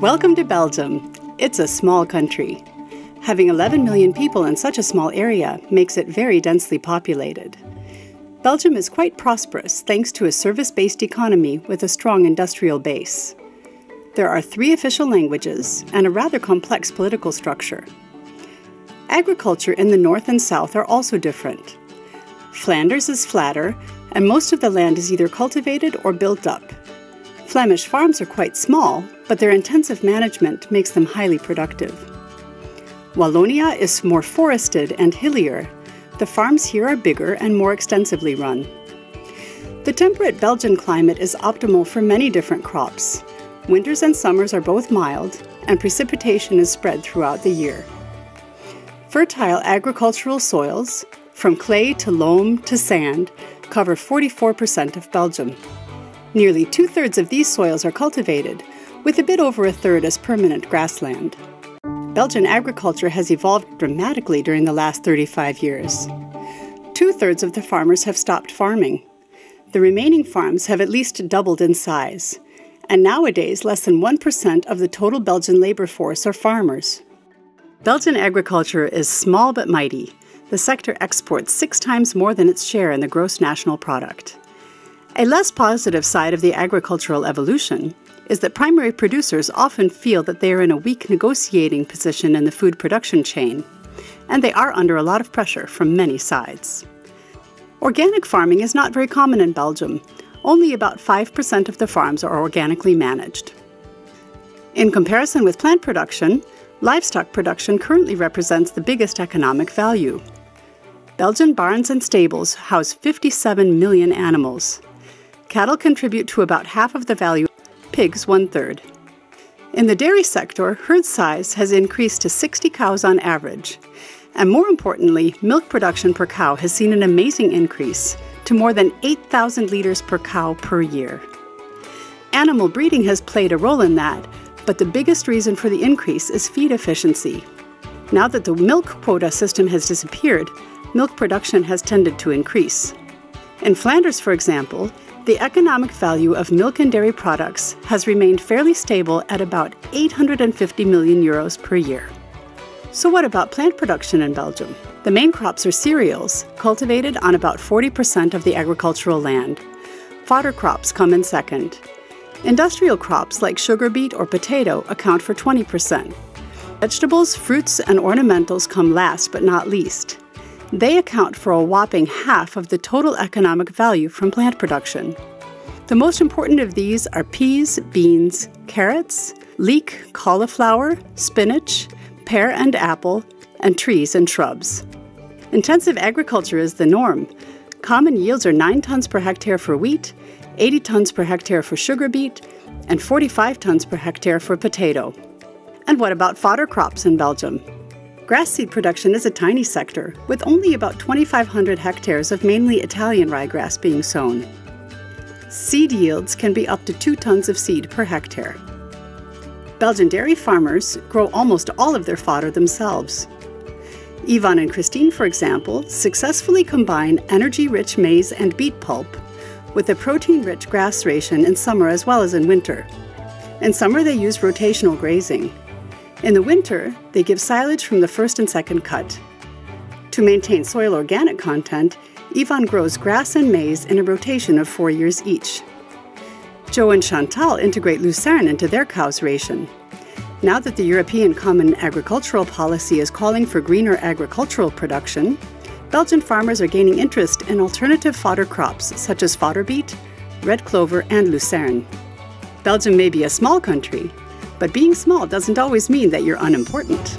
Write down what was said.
Welcome to Belgium. It's a small country. Having 11 million people in such a small area makes it very densely populated. Belgium is quite prosperous thanks to a service-based economy with a strong industrial base. There are 3 official languages and a rather complex political structure. Agriculture in the north and south are also different. Flanders is flatter, and most of the land is either cultivated or built up. Flemish farms are quite small, but their intensive management makes them highly productive. Wallonia is more forested and hillier. The farms here are bigger and more extensively run. The temperate Belgian climate is optimal for many different crops. Winters and summers are both mild, and precipitation is spread throughout the year. Fertile agricultural soils, from clay to loam to sand, cover 44% of Belgium. Nearly 2/3 of these soils are cultivated, with a bit over 1/3 as permanent grassland. Belgian agriculture has evolved dramatically during the last 35 years. 2/3 of the farmers have stopped farming. The remaining farms have at least doubled in size, and nowadays less than 1% of the total Belgian labor force are farmers. Belgian agriculture is small but mighty. The sector exports 6 times more than its share in the gross national product. A less positive side of the agricultural evolution is that primary producers often feel that they are in a weak negotiating position in the food production chain, and they are under a lot of pressure from many sides. Organic farming is not very common in Belgium. Only about 5% of the farms are organically managed. In comparison with plant production, livestock production currently represents the biggest economic value. Belgian barns and stables house 57 million animals. Cattle contribute to about half of the value, pigs 1/3. In the dairy sector, herd size has increased to 60 cows on average. And more importantly, milk production per cow has seen an amazing increase to more than 8,000 liters per cow per year. Animal breeding has played a role in that, but the biggest reason for the increase is feed efficiency. Now that the milk quota system has disappeared, milk production has tended to increase. In Flanders, for example, the economic value of milk and dairy products has remained fairly stable at about 850 million euros per year. So what about plant production in Belgium? The main crops are cereals, cultivated on about 40% of the agricultural land. Fodder crops come in second. Industrial crops like sugar beet or potato account for 20%. Vegetables, fruits, and ornamentals come last but not least. They account for a whopping half of the total economic value from plant production. The most important of these are peas, beans, carrots, leek, cauliflower, spinach, pear and apple, and trees and shrubs. Intensive agriculture is the norm. Common yields are 9 tons per hectare for wheat, 80 tons per hectare for sugar beet, and 45 tons per hectare for potato. And what about fodder crops in Belgium? Grass seed production is a tiny sector, with only about 2,500 hectares of mainly Italian ryegrass being sown. Seed yields can be up to 2 tons of seed per hectare. Belgian dairy farmers grow almost all of their fodder themselves. Yvonne and Christine, for example, successfully combine energy-rich maize and beet pulp with a protein-rich grass ration in summer as well as in winter. In summer, they use rotational grazing. In the winter, they give silage from the first and second cut. To maintain soil organic content, Yvonne grows grass and maize in a rotation of 4 years each. Joe and Chantal integrate lucerne into their cow's ration. Now that the European Common Agricultural Policy is calling for greener agricultural production, Belgian farmers are gaining interest in alternative fodder crops such as fodder beet, red clover, and lucerne. Belgium may be a small country, but being small doesn't always mean that you're unimportant.